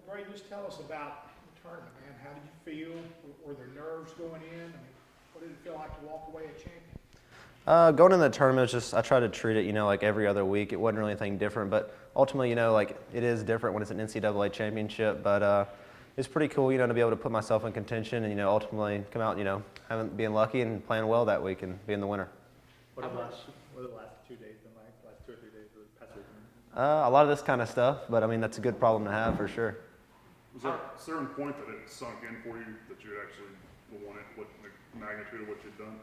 Braden, just tell us about the tournament, man. How did you feel? Were there nerves going in? I mean, what did it feel like to walk away a champion? Going into the tournament, I tried to treat it, like every other week. It wasn't really anything different, but ultimately, like it is different when it's an NCAA championship. But it's pretty cool, to be able to put myself in contention and, ultimately come out, being lucky and playing well that week and being the winner. What are the last 2 days been like? Last 2 or 3 days of the past weekend? A lot of this kind of stuff, but I mean, that's a good problem to have for sure. Was there a certain point that it sunk in for you that you had actually won it? What the magnitude of what you'd done?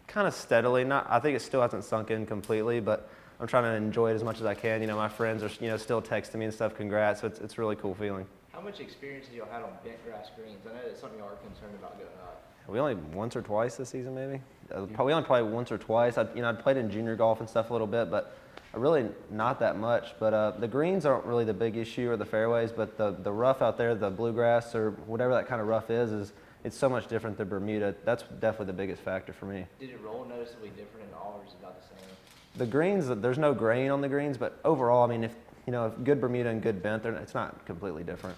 Kind of steadily. I think it still hasn't sunk in completely, but I'm trying to enjoy it as much as I can. My friends are, still texting me and stuff, congrats. So it's a really cool feeling. How much experience have you all had on bent grass greens? I know that's something you are concerned about going up. We only once or twice this season, maybe. We only played once or twice. I'd played in junior golf and stuff a little bit, but really not that much. But the greens aren't really the big issue or the fairways, but the rough out there, the bluegrass or whatever that kind of rough is it's so much different than Bermuda. That's definitely the biggest factor for me. Did it roll noticeably different in all, or is it about the same? The greens, there's no grain on the greens, but overall, I mean, if good Bermuda and good bent, it's not completely different.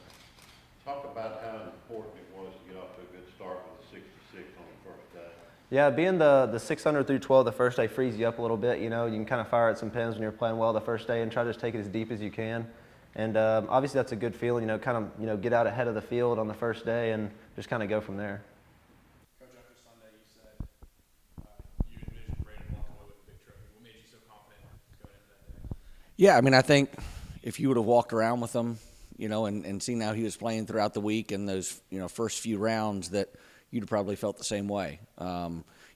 Talk about how important it was to get off to a good start with the 66 on the first day. Yeah, being the 600 through 12 the first day frees you up a little bit. You can kind of fire at some pins when you're playing well the first day and try to just take it as deep as you can. And obviously that's a good feeling, kind of, get out ahead of the field on the first day and just kind of go from there. Coach, after Sunday, you said you envisioned Braden walking away with a big trophy. What made you so confident going into that day? Yeah, I mean, I think if you would have walked around with him, and seen how he was playing throughout the week and those, first few rounds, that you'd have probably felt the same way.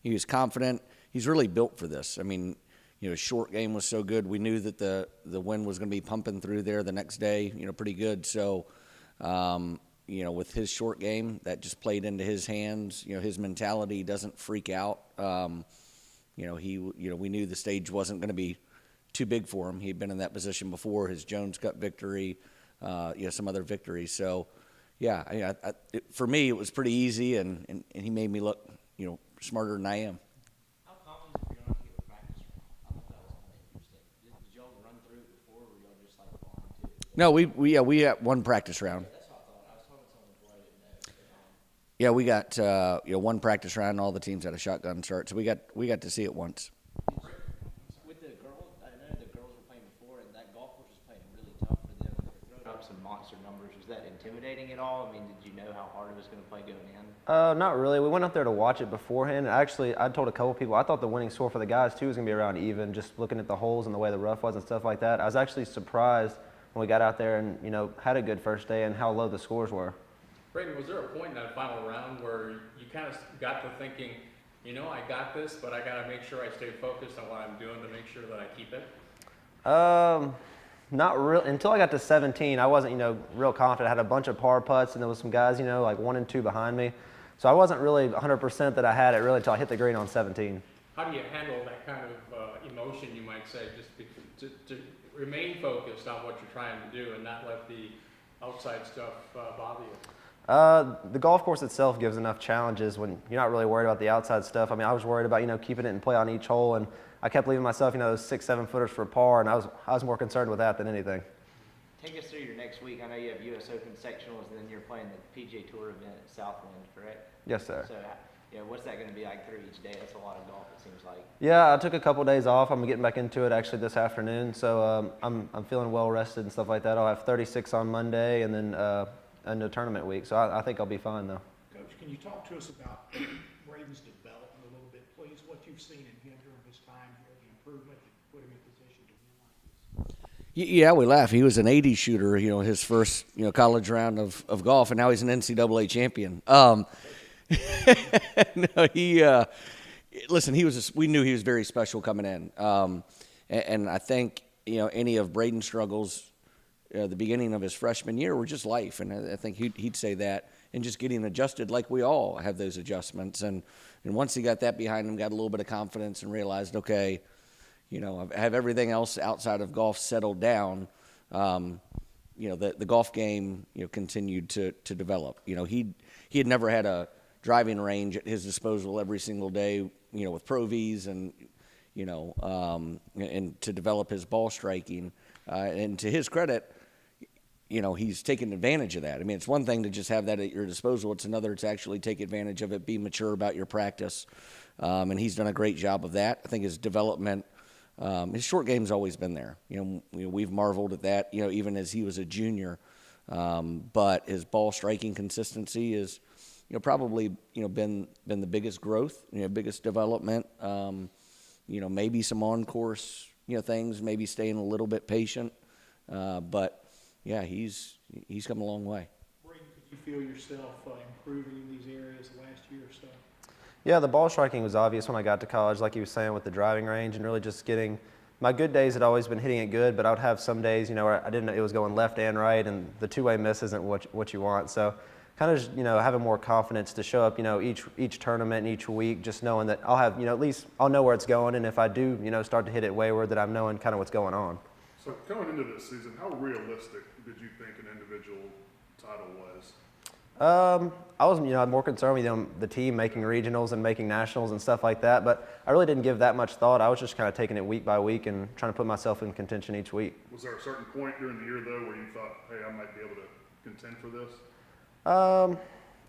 He was confident. He's really built for this. I mean, his short game was so good. We knew that the wind was going to be pumping through there the next day, pretty good. So, with his short game, that just played into his hands. His mentality doesn't freak out. We knew the stage wasn't going to be too big for him. He'd been in that position before, his Jones Cup victory, some other victories. So, yeah, for me, it was pretty easy, and he made me look, smarter than I am. How confident if you're going to get a practice round? I thought that was kind of interesting. Did y'all run through it before, or were y'all just like flying to it? No, we had one practice round. That's what I thought. I was talking to someone before I didn't know. Yeah, we got one practice round. All the teams had a shotgun start, so we got to see it once. With the girls, I know the girls were playing before, and that golf course was playing really tough for them. They were throwing up some monster numbers. Was that intimidating at all? I mean, did you know how hard it was going to play going in? Not really. We went up there to watch it beforehand. Actually, I told a couple people, I thought the winning score for the guys, too, was going to be around even, just looking at the holes and the way the rough was and stuff like that. I was actually surprised when we got out there and, had a good first day and how low the scores were. Braden, was there a point in that final round where you kind of got to thinking, I got this, but I got to make sure I stay focused on what I'm doing to make sure that I keep it? Not real until I got to 17. I wasn't, real confident. I had a bunch of par putts, and there was some guys, like 1 and 2 behind me. So I wasn't really 100% that I had it really until I hit the green on 17. How do you handle that kind of emotion, you might say, just to remain focused on what you're trying to do and not let the outside stuff bother you? The golf course itself gives enough challenges when you're not really worried about the outside stuff. I mean, I was worried about, keeping it in play on each hole, and I kept leaving myself, those 6-7 footers for par, and I was more concerned with that than anything. Take us through your next week. I know you have U.S. Open sectionals, and then you're playing the PGA Tour event at Southwind, correct? Yes, sir. So, what's that going to be like through each day? That's a lot of golf, it seems like. Yeah, I took a couple days off. I'm getting back into it actually this afternoon, so I'm feeling well rested and stuff like that. I'll have 36 on Monday, and then into tournament week, so I think I'll be fine though. Coach, can you talk to us about Braden's development a little bit, please? What you've seen in him during his time here, the improvement that put him in position to win like this? Yeah, we laugh. He was an 80 shooter, his first, college round of golf, and now he's an NCAA champion. No, listen, we knew he was very special coming in. And I think, any of Braden's struggles, the beginning of his freshman year were just life. And I think he'd say that, and just getting adjusted like we all have those adjustments. And once he got that behind him, got a little bit of confidence and realized, okay, I have everything else outside of golf settled down. The golf game, continued to develop. He had never had a driving range at his disposal every single day, with Pro Vs and to develop his ball striking. And to his credit, he's taken advantage of that. I mean, it's one thing to just have that at your disposal. It's another to actually take advantage of it, be mature about your practice. And he's done a great job of that. I think his development, his short game's always been there. We've marveled at that, even as he was a junior. But his ball striking consistency is, probably, been the biggest growth, biggest development. Maybe some on-course, things, maybe staying a little bit patient. But yeah, he's come a long way. Braden, could you feel yourself improving in these areas the last year or so? Yeah, the ball striking was obvious when I got to college, like you were saying, with the driving range and really just getting – my good days had always been hitting it good, but I would have some days, where I didn't know it was going left and right, and the two-way miss isn't what you want. So kind of just, having more confidence to show up, each tournament and each week, just knowing that I'll have, at least I'll know where it's going, and if I do, start to hit it wayward, that I'm knowing kind of what's going on. So coming into this season, how realistic did you think an individual title was? I was, more concerned with the team making regionals and making nationals and stuff like that, but I really didn't give that much thought. I was just kind of taking it week by week and trying to put myself in contention each week. Was there a certain point during the year, though, where you thought, hey, I might be able to contend for this?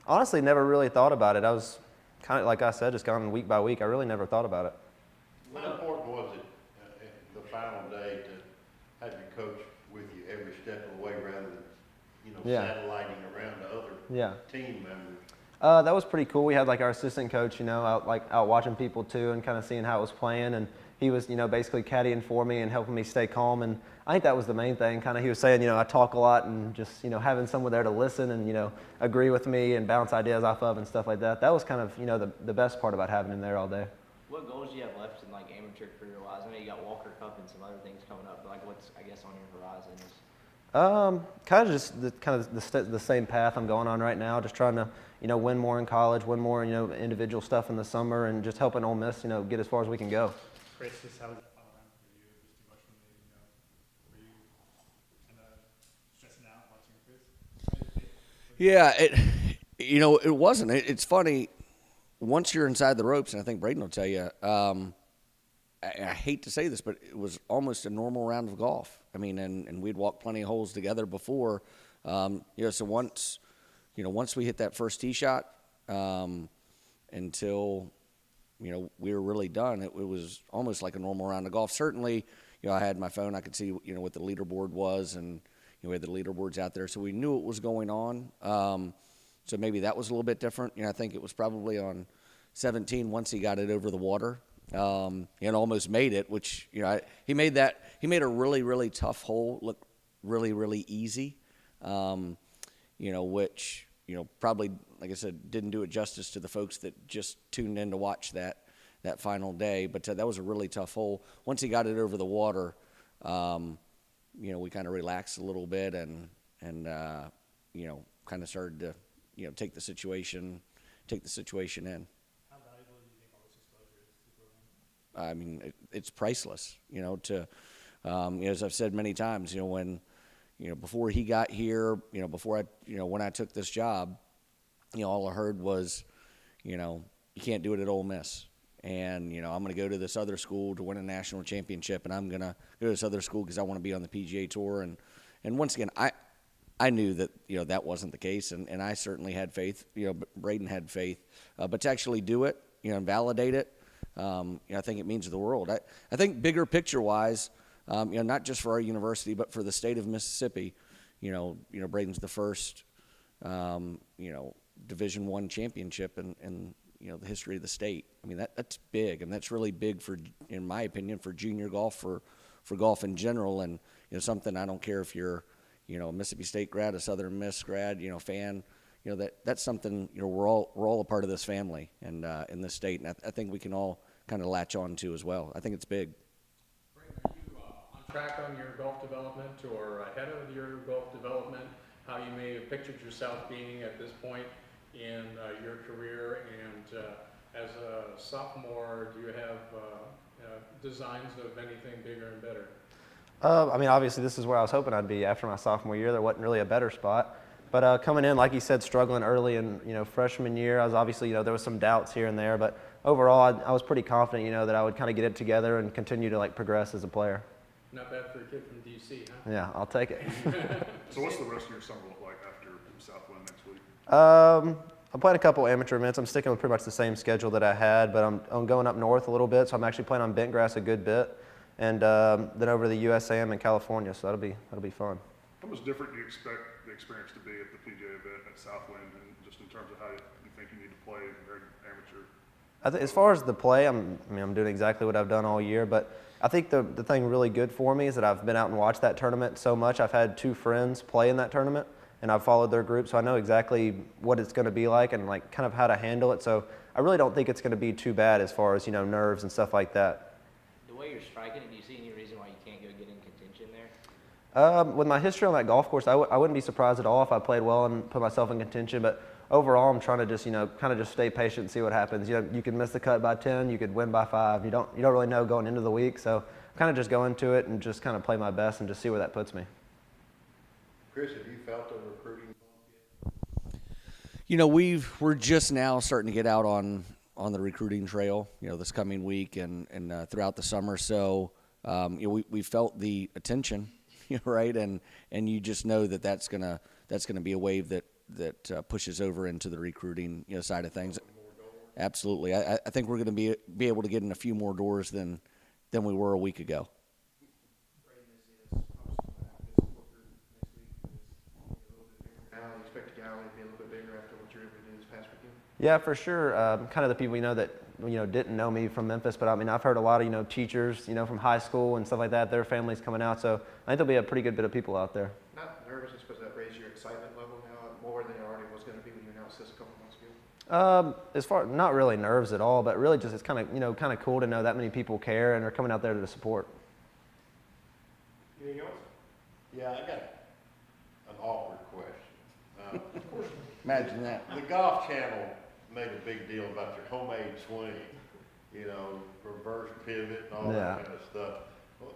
Honestly, never really thought about it. I was kind of, like I said, just going week by week. I really never thought about it. How important was it the final day to have your coach with you every step of the way rather than, satelliting around to other team members? That was pretty cool. We had like our assistant coach, out watching people too and kind of seeing how it was playing. And he was, basically caddying for me and helping me stay calm. And I think that was the main thing. Kind of he was saying, I talk a lot and just, having someone there to listen and, agree with me and bounce ideas off of and stuff like that. That was kind of, the best part about having him there all day. What goals do you have left in like amateur career-wise? I know you got Walker Cup and some other things coming up, but like what's, I guess, on your horizon? Kind of just the same path I'm going on right now. Just trying to, win more in college, win more, individual stuff in the summer, and just helping Ole Miss, get as far as we can go. Chris, just how was the final round for you? It was too much for me, were you kind of stressing out watching Chris? Yeah, it wasn't. It's funny. Once you're inside the ropes, and I think Braden will tell you, I hate to say this, but it was almost a normal round of golf. I mean, and we'd walked plenty of holes together before. So once we hit that first tee shot, until, we were really done, it was almost like a normal round of golf. Certainly, I had my phone, I could see, what the leaderboard was, and, we had the leaderboards out there, so we knew what was going on. So maybe that was a little bit different. I think it was probably on 17 once he got it over the water. And almost made it, which, he made a really, really tough hole look really, really easy, which, probably, like I said, didn't do it justice to the folks that just tuned in to watch that final day. But that was a really tough hole. Once he got it over the water, we kind of relaxed a little bit and kind of started to, take the situation in. I mean, it's priceless, as I've said many times, when, before he got here, before when I took this job, all I heard was, you can't do it at Ole Miss. And, I'm going to go to this other school to win a national championship, and I'm going to go to this other school because I want to be on the PGA Tour. And once again, I knew that, that wasn't the case, and I certainly had faith, Braden had faith. But to actually do it, and validate it, I think it means the world. I think bigger picture-wise, not just for our university, but for the state of Mississippi, Braden's the first, Division I championship in the history of the state. I mean, that's big, and that's really big for, in my opinion, for junior golf, for golf in general, and something I don't care if you're, a Mississippi State grad, a Southern Miss grad, fan. That's something, we're all a part of this family and in this state, and I think we can all kind of latch on to as well. I think it's big. Braden, are you on track on your golf development or ahead of your golf development? How you may have pictured yourself being at this point in your career, and as a sophomore, do you have designs of anything bigger and better? I mean, obviously, this is where I was hoping I'd be after my sophomore year. There wasn't really a better spot. But coming in, like you said, struggling early in, freshman year, I was obviously, there was some doubts here and there. But overall, I was pretty confident, that I would kind of get it together and continue to, progress as a player. Not bad for a kid from DC, huh? Yeah, I'll take it. So what's the rest of your summer look like after Southwind next week? I'm playing a couple amateur events. I'm sticking with pretty much the same schedule that I had, but I'm going up north a little bit, so I'm actually playing on bent grass a good bit, and then over to the USAM in California, so that'll be fun. How much different do you expect the experience to be at the PGA event at Southwind, and just in terms of how you think you need to play compared to amateur? I think as far as the play, I'm doing exactly what I've done all year, but I think the thing really good for me is that I've been out and watched that tournament so much. I've had 2 friends play in that tournament, and I've followed their group, so I know exactly what it's going to be like and like kind of how to handle it. So I really don't think it's going to be too bad as far as nerves and stuff like that. The way you're striking it, do you see any reason why you can't go get in contention there? With my history on that golf course, I wouldn't be surprised at all if I played well and put myself in contention. But overall, I'm trying to just kind of just stay patient and see what happens. You can miss the cut by 10, you could win by 5. You don't really know going into the week, so kind of just go into it and just kind of play my best and just see where that puts me. Chris, have you felt the recruiting bump yet? We're just now starting to get out on the recruiting trail, this coming week and throughout the summer. So, we felt the attention, right? And you just know that's gonna be a wave that pushes over into the recruiting, side of things. Absolutely. I think we're going to be able to get in a few more doors than we were a week ago. Yeah, for sure. Kind of the people that didn't know me from Memphis, but I've heard a lot of teachers from high school and stuff like that. Their families coming out, so I think there'll be a pretty good bit of people out there. Not nervous, just because that raised your excitement level now more than it already was going to be when you announced this a couple months ago. As far not really nerves at all, but really just it's kind of cool to know that many people care and are coming out there to support. Anything else? Yeah, I got an awkward question. Imagine that. The Golf Channel made a big deal about your homemade swing, reverse pivot and all that kind of stuff. Well,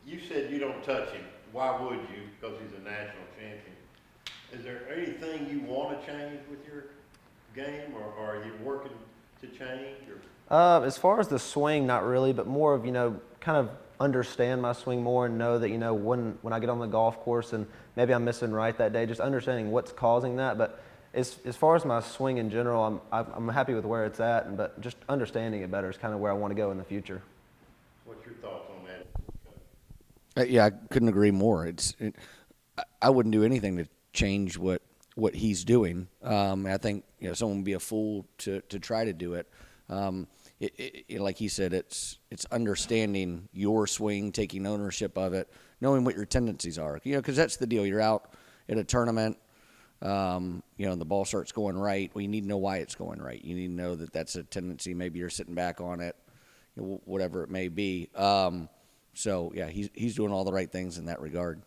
you said you don't touch him. Why would you? Because he's a national champion. Is there anything you want to change with your game, or are you working to change? Or? As far as the swing, not really, but more of kind of understand my swing more and know that when I get on the golf course and maybe I'm missing right that day, just understanding what's causing that. But as far as my swing in general, I'm happy with where it's at, but just understanding it better is kind of where I want to go in the future. What's your thoughts on that? Yeah, I couldn't agree more. I wouldn't do anything to change what he's doing. I think someone would be a fool to try to do it. Like he said, it's understanding your swing, taking ownership of it, knowing what your tendencies are. Because that's the deal. You're out at a tournament, and the ball starts going right. Well, you need to know why it's going right. You need to know that that's a tendency. Maybe you're sitting back on it, whatever it may be. So yeah, he's doing all the right things in that regard.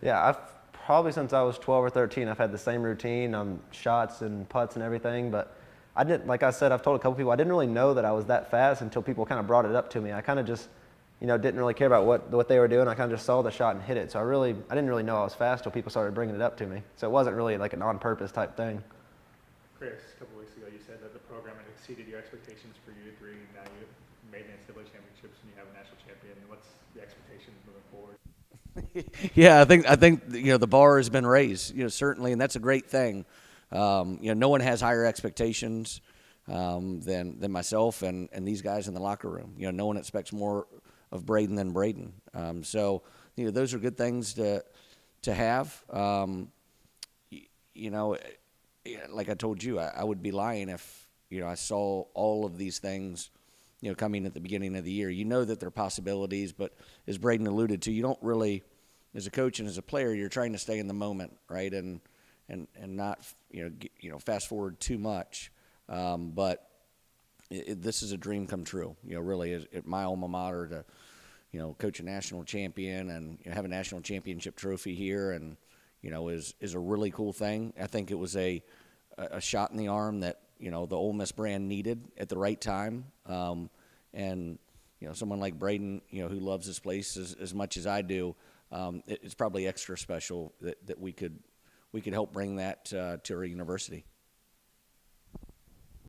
Yeah, I've probably since I was 12 or 13, I've had the same routine on shots and putts and everything. But I didn't, like I said, I've told a couple people, I didn't really know that I was that fast until people kind of brought it up to me. I kind of just, didn't really care about what they were doing. I kind of just saw the shot and hit it. So I didn't really know I was fast until people started bringing it up to me. So it wasn't really like an on-purpose type thing. Chris, a couple weeks ago, you said that the program had exceeded your expectations for you three. Now you made NCAA championships and you have a national champion. What's the expectations moving forward? Yeah, I think the bar has been raised, certainly, and that's a great thing. No one has higher expectations than myself and these guys in the locker room. No one expects more of Braden than Braden. So those are good things to have. Like I told you, I would be lying if I saw all of these things coming at the beginning of the year. That there are possibilities, but as Braden alluded to, you don't really, as a coach and as a player, you're trying to stay in the moment, right? And not, fast forward too much. But this is a dream come true, really, at my alma mater to, coach a national champion and have a national championship trophy here and, is a really cool thing. I think it was a shot in the arm that, the Ole Miss brand needed at the right time. And someone like Braden, who loves this place as much as I do, it's probably extra special that we could we could help bring that to our university.